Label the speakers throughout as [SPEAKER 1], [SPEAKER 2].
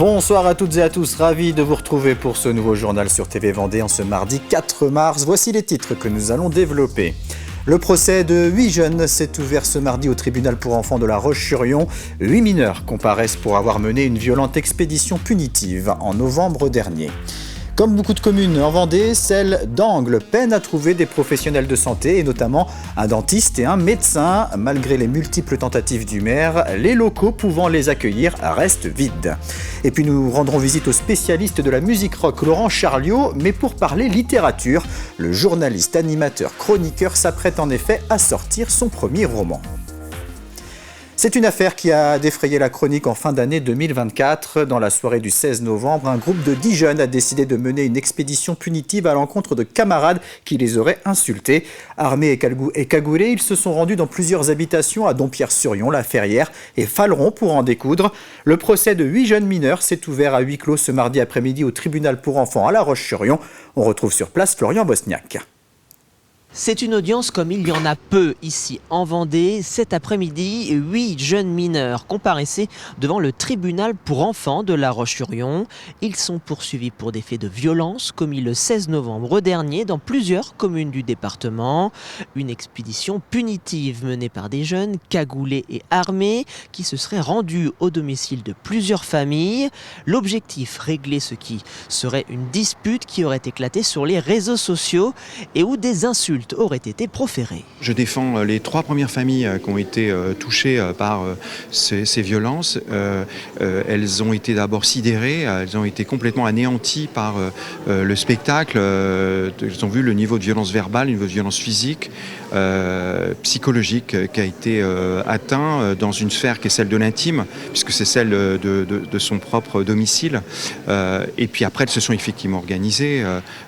[SPEAKER 1] Bonsoir à toutes et à tous, ravi de vous retrouver pour ce nouveau journal sur TV Vendée en ce mardi 4 mars. Voici les titres que nous allons développer. Le procès de 8 jeunes s'est ouvert ce mardi au tribunal pour enfants de La Roche-sur-Yon. 8 mineurs comparaissent pour avoir mené une violente expédition punitive en novembre dernier. Comme beaucoup de communes en Vendée, celle d'Angles peine à trouver des professionnels de santé et notamment un dentiste et un médecin. Malgré les multiples tentatives du maire, les locaux pouvant les accueillir restent vides. Et puis nous rendrons visite au spécialiste de la musique rock Laurent Charliot, mais pour parler littérature, le journaliste, animateur, chroniqueur s'apprête en effet à sortir son premier roman. C'est une affaire qui a défrayé la chronique en fin d'année 2024. Dans la soirée du 16 novembre, un groupe de 10 jeunes a décidé de mener une expédition punitive à l'encontre de camarades qui les auraient insultés. Armés et cagoulés, ils se sont rendus dans plusieurs habitations à Dompierre-sur-Yon, La Ferrière et Faleron pour en découdre. Le procès de 8 jeunes mineurs s'est ouvert à huis clos ce mardi après-midi au tribunal pour enfants à La Roche-sur-Yon. On retrouve sur place Florian Bosniak.
[SPEAKER 2] C'est une audience comme il y en a peu ici en Vendée. Cet après-midi, 8 jeunes mineurs comparaissaient devant le tribunal pour enfants de La Roche-sur-Yon. Ils sont poursuivis pour des faits de violence commis le 16 novembre dernier dans plusieurs communes du département. Une expédition punitive menée par des jeunes cagoulés et armés qui se seraient rendus au domicile de plusieurs familles. L'objectif, régler ce qui serait une dispute qui aurait éclaté sur les réseaux sociaux et où des insultes auraient été proférées.
[SPEAKER 3] Je défends les 3 premières familles qui ont été touchées par ces violences. Elles ont été d'abord sidérées, elles ont été complètement anéanties par le spectacle. Elles ont vu le niveau de violence verbale, le niveau de violence physique, psychologique qui a été atteint dans une sphère qui est celle de l'intime, puisque c'est celle de son propre domicile. Et puis après, elles se sont effectivement organisées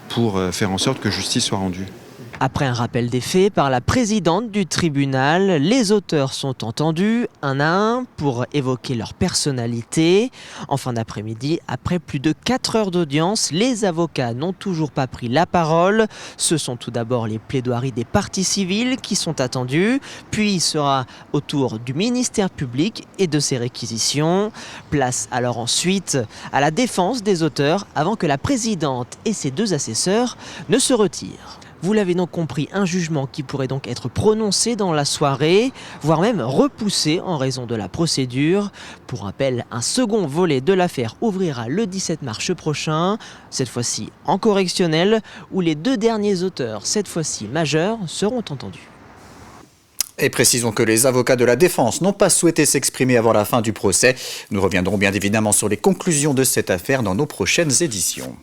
[SPEAKER 3] pour faire en sorte que justice soit rendue.
[SPEAKER 2] Après un rappel des faits par la présidente du tribunal, les auteurs sont entendus un à un pour évoquer leur personnalité. En fin d'après-midi, après plus de 4 heures d'audience, les avocats n'ont toujours pas pris la parole. Ce sont tout d'abord les plaidoiries des parties civiles qui sont attendues, puis il sera au tour du ministère public et de ses réquisitions. Place alors ensuite à la défense des auteurs avant que la présidente et ses 2 assesseurs ne se retirent. Vous l'avez donc compris, un jugement qui pourrait donc être prononcé dans la soirée, voire même repoussé en raison de la procédure. Pour rappel, un second volet de l'affaire ouvrira le 17 mars prochain, cette fois-ci en correctionnel, où les 2 derniers auteurs, cette fois-ci majeurs, seront entendus.
[SPEAKER 1] Et précisons que les avocats de la défense n'ont pas souhaité s'exprimer avant la fin du procès. Nous reviendrons bien évidemment sur les conclusions de cette affaire dans nos prochaines éditions.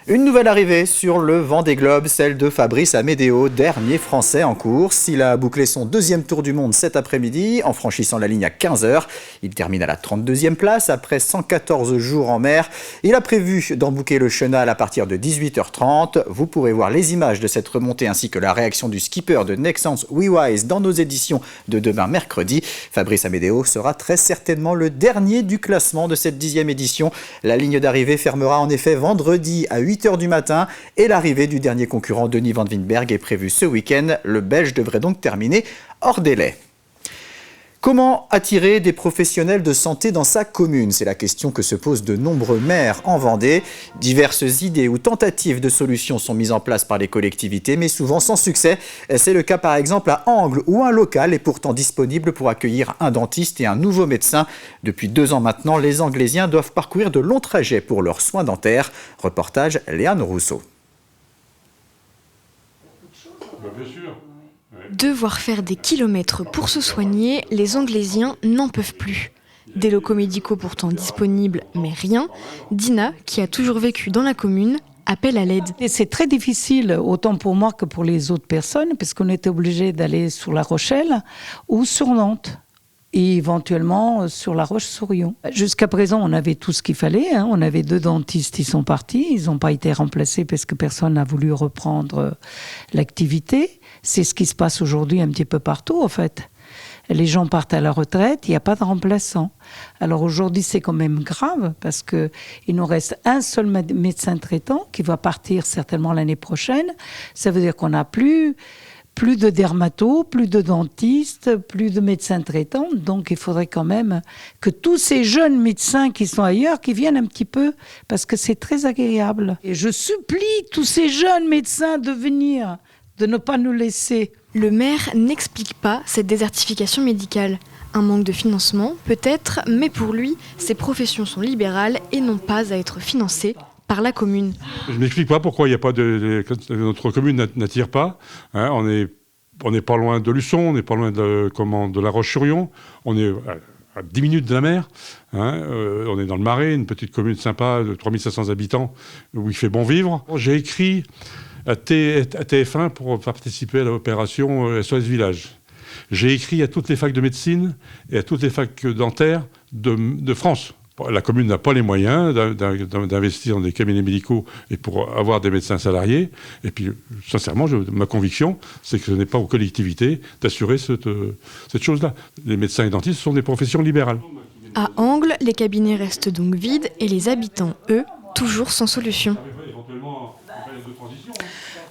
[SPEAKER 1] Une nouvelle arrivée sur le Vendée Globe, celle de Fabrice Amédéo, dernier Français en course. Il a bouclé son 2e tour du monde cet après-midi en franchissant la ligne à 15h. Il termine à la 32e place après 114 jours en mer. Il a prévu d'embouquer le chenal à partir de 18h30. Vous pourrez voir les images de cette remontée ainsi que la réaction du skipper de Nexans WeWise dans nos éditions de demain mercredi. Fabrice Amédéo sera très certainement le dernier du classement de cette 10e édition. La ligne d'arrivée fermera en effet vendredi à 8h du matin et l'arrivée du dernier concurrent Denis Van Winberg est prévue ce week-end. Le Belge devrait donc terminer hors délai. Comment attirer des professionnels de santé dans sa commune? C'est la question que se posent de nombreux maires en Vendée. Diverses idées ou tentatives de solutions sont mises en place par les collectivités, mais souvent sans succès. C'est le cas par exemple à Angles, où un local est pourtant disponible pour accueillir un dentiste et un nouveau médecin. Depuis 2 ans maintenant, les Anglésiens doivent parcourir de longs trajets pour leurs soins dentaires. Reportage Léane Rousseau.
[SPEAKER 4] Bien sûr.
[SPEAKER 5] Devoir faire des kilomètres pour se soigner, les Anglésiens n'en peuvent plus. Des locaux médicaux pourtant disponibles, mais rien. Dina, qui a toujours vécu dans la commune, appelle à l'aide.
[SPEAKER 6] Et c'est très difficile, autant pour moi que pour les autres personnes, parce qu'on était obligé d'aller sur La Rochelle ou sur Nantes. Et éventuellement sur La Roche-sur-Yon. Jusqu'à présent, on avait tout ce qu'il fallait. On avait 2 dentistes, ils sont partis. Ils n'ont pas été remplacés parce que personne n'a voulu reprendre l'activité. C'est ce qui se passe aujourd'hui un petit peu partout, en fait. Les gens partent à la retraite, il n'y a pas de remplaçant. Alors aujourd'hui, c'est quand même grave parce qu'il nous reste un seul médecin traitant qui va partir certainement l'année prochaine. Ça veut dire qu'on n'a plus plus de dermatos, plus de dentistes, plus de médecins traitants. Donc il faudrait quand même que tous ces jeunes médecins qui sont ailleurs, qui viennent un petit peu, parce que c'est très agréable. Et je supplie tous ces jeunes médecins de venir, de ne pas nous laisser.
[SPEAKER 5] Le maire n'explique pas cette désertification médicale. Un manque de financement, peut-être, mais pour lui, ces professions sont libérales et n'ont pas à être financées par la commune.
[SPEAKER 4] Je n'explique pas pourquoi il n'y a pas notre commune n'attire pas. Hein, on n'est pas loin de Luçon, on n'est pas loin de La Roche-sur-Yon. On est à 10 minutes de la mer. Hein, on est dans le Marais, une petite commune sympa de 3500 habitants où il fait bon vivre. J'ai écrit à TF1 pour participer à l'opération SOS Village. J'ai écrit à toutes les facs de médecine et à toutes les facs dentaires de France. La commune n'a pas les moyens d'investir dans des cabinets médicaux et pour avoir des médecins salariés. Et puis, sincèrement, ma conviction, c'est que ce n'est pas aux collectivités d'assurer cette chose-là. Les médecins et dentistes sont des professions libérales.
[SPEAKER 5] À Angles, les cabinets restent donc vides et les habitants, eux, toujours sans solution.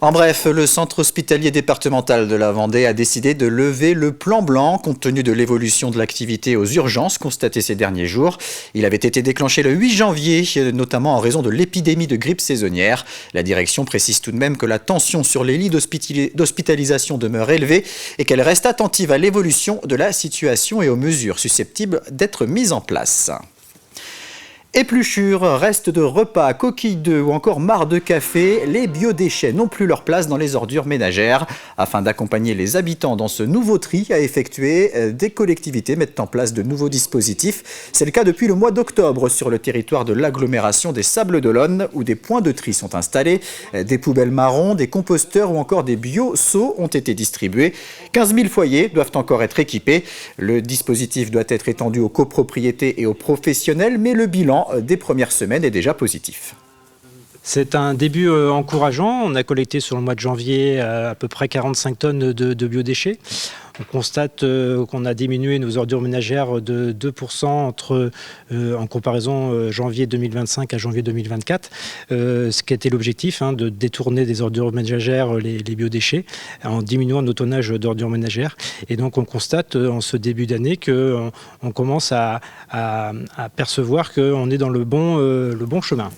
[SPEAKER 1] En bref, le centre hospitalier départemental de la Vendée a décidé de lever le plan blanc compte tenu de l'évolution de l'activité aux urgences constatée ces derniers jours. Il avait été déclenché le 8 janvier, notamment en raison de l'épidémie de grippe saisonnière. La direction précise tout de même que la tension sur les lits d'hospitalisation demeure élevée et qu'elle reste attentive à l'évolution de la situation et aux mesures susceptibles d'être mises en place. Épluchures, restes de repas, coquilles d'œufs ou encore marc de café, les biodéchets n'ont plus leur place dans les ordures ménagères. Afin d'accompagner les habitants dans ce nouveau tri à effectuer, des collectivités mettent en place de nouveaux dispositifs. C'est le cas depuis le mois d'octobre sur le territoire de l'agglomération des Sables-d'Olonne où des points de tri sont installés. Des poubelles marrons, des composteurs ou encore des bio-seaux ont été distribués. 15 000 foyers doivent encore être équipés. Le dispositif doit être étendu aux copropriétés et aux professionnels, mais le bilan des premières semaines est déjà positif.
[SPEAKER 7] C'est un début encourageant. On a collecté sur le mois de janvier à peu près 45 tonnes de biodéchets. On constate qu'on a diminué nos ordures ménagères de 2% en comparaison janvier 2025 à janvier 2024, ce qui était l'objectif, de détourner des ordures ménagères les biodéchets en diminuant notre tonnage d'ordures ménagères. Et donc on constate en ce début d'année qu'on commence à percevoir qu'on est dans le bon chemin.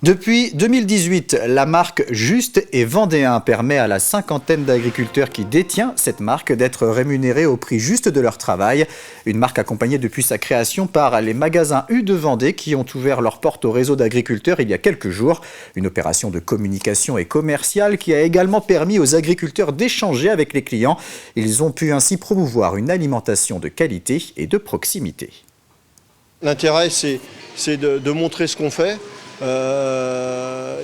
[SPEAKER 1] Depuis 2018, la marque Juste et Vendéen permet à la cinquantaine d'agriculteurs qui détient cette marque d'être rémunérés au prix juste de leur travail. Une marque accompagnée depuis sa création par les magasins U de Vendée qui ont ouvert leurs portes au réseau d'agriculteurs il y a quelques jours. Une opération de communication et commerciale qui a également permis aux agriculteurs d'échanger avec les clients. Ils ont pu ainsi promouvoir une alimentation de qualité et de proximité.
[SPEAKER 8] L'intérêt, c'est de montrer ce qu'on fait.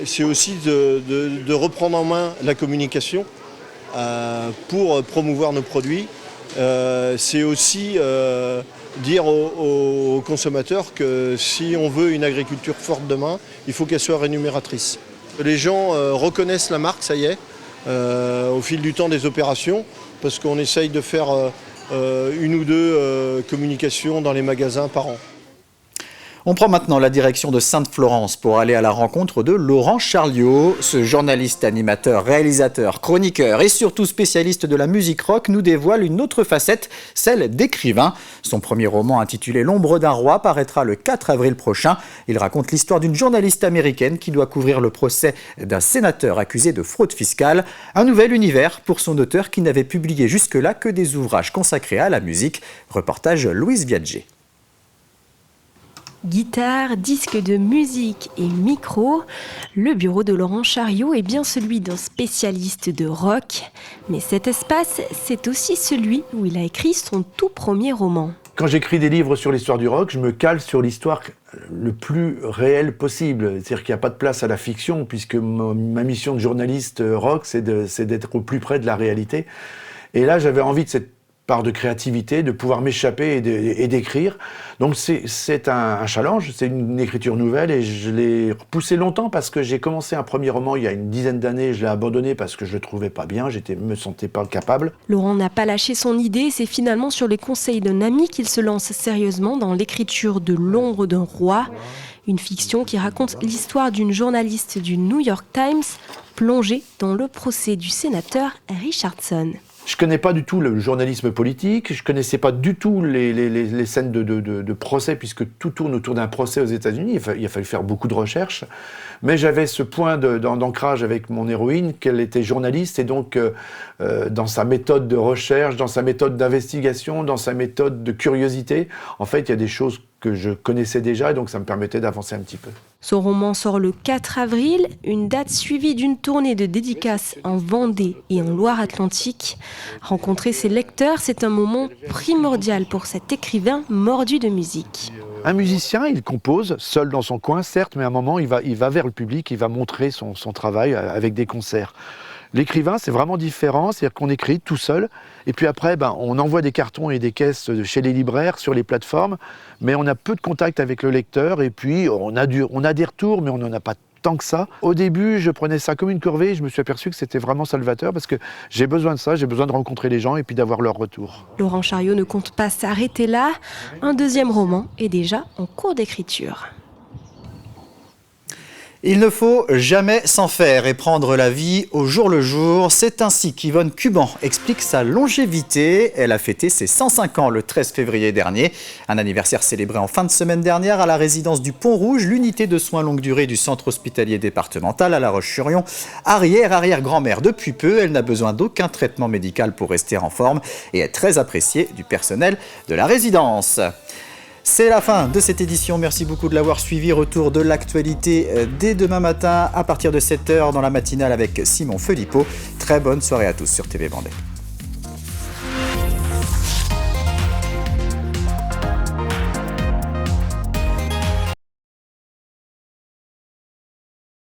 [SPEAKER 8] C'est aussi de reprendre en main la communication pour promouvoir nos produits. C'est aussi dire aux consommateurs que si on veut une agriculture forte demain, il faut qu'elle soit rémunératrice. Les gens reconnaissent la marque, ça y est, au fil du temps des opérations, parce qu'on essaye de faire une ou deux communications dans les magasins par an.
[SPEAKER 1] On prend maintenant la direction de Sainte-Florence pour aller à la rencontre de Laurent Charliot. Ce journaliste, animateur, réalisateur, chroniqueur et surtout spécialiste de la musique rock nous dévoile une autre facette, celle d'écrivain. Son premier roman intitulé L'ombre d'un roi paraîtra le 4 avril prochain. Il raconte l'histoire d'une journaliste américaine qui doit couvrir le procès d'un sénateur accusé de fraude fiscale. Un nouvel univers pour son auteur qui n'avait publié jusque-là que des ouvrages consacrés à la musique. Reportage Louise Viadger.
[SPEAKER 9] Guitare, disque de musique et micro, le bureau de Laurent Charliot est bien celui d'un spécialiste de rock. Mais cet espace, c'est aussi celui où il a écrit son tout premier roman.
[SPEAKER 10] Quand j'écris des livres sur l'histoire du rock, je me cale sur l'histoire le plus réelle possible. C'est-à-dire qu'il n'y a pas de place à la fiction, puisque ma mission de journaliste rock, c'est d'être au plus près de la réalité. Et là, j'avais envie de cette part de créativité, de pouvoir m'échapper et d'écrire. Donc c'est un challenge, c'est une écriture nouvelle et je l'ai repoussé longtemps parce que j'ai commencé un premier roman il y a une dizaine d'années, je l'ai abandonné parce que je le trouvais pas bien, me sentais pas capable.
[SPEAKER 9] Laurent n'a pas lâché son idée, c'est finalement sur les conseils d'un ami qu'il se lance sérieusement dans l'écriture de L'ombre d'un roi, une fiction qui raconte l'histoire d'une journaliste du New York Times plongé dans le procès du sénateur Richardson.
[SPEAKER 10] Je ne connais pas du tout le journalisme politique, je ne connaissais pas du tout les scènes de procès, puisque tout tourne autour d'un procès aux États-Unis. Il a fallu faire beaucoup de recherches. Mais j'avais ce point d'ancrage avec mon héroïne, qu'elle était journaliste, et donc dans sa méthode de recherche, dans sa méthode d'investigation, dans sa méthode de curiosité, en fait, il y a des choses que je connaissais déjà, et donc ça me permettait d'avancer un petit peu.
[SPEAKER 9] Son roman sort le 4 avril, une date suivie d'une tournée de dédicaces en Vendée et en Loire-Atlantique. Rencontrer ses lecteurs, c'est un moment primordial pour cet écrivain mordu de musique.
[SPEAKER 10] Un musicien, il compose seul dans son coin, certes, mais à un moment, il va vers le public, il va montrer son travail avec des concerts. L'écrivain, c'est vraiment différent, c'est-à-dire qu'on écrit tout seul, et puis après, on envoie des cartons et des caisses chez les libraires, sur les plateformes, mais on a peu de contact avec le lecteur, et puis on a des retours, mais on n'en a pas tant que ça. Au début, je prenais ça comme une corvée, et je me suis aperçu que c'était vraiment salvateur, parce que j'ai besoin de ça, j'ai besoin de rencontrer les gens, et puis d'avoir leur retour.
[SPEAKER 9] Laurent Chariot ne compte pas s'arrêter là, un deuxième roman est déjà en cours d'écriture.
[SPEAKER 1] Il ne faut jamais s'en faire et prendre la vie au jour le jour. C'est ainsi qu'Yvonne Cuban explique sa longévité. Elle a fêté ses 105 ans le 13 février dernier. Un anniversaire célébré en fin de semaine dernière à la résidence du Pont-Rouge, l'unité de soins longue durée du centre hospitalier départemental à La Roche-sur-Yon. Arrière-grand-mère depuis peu, elle n'a besoin d'aucun traitement médical pour rester en forme et est très appréciée du personnel de la résidence. C'est la fin de cette édition. Merci beaucoup de l'avoir suivi. Retour de l'actualité dès demain matin à partir de 7h dans la matinale avec Simon Felipeau. Très bonne soirée à tous sur TV Vendée.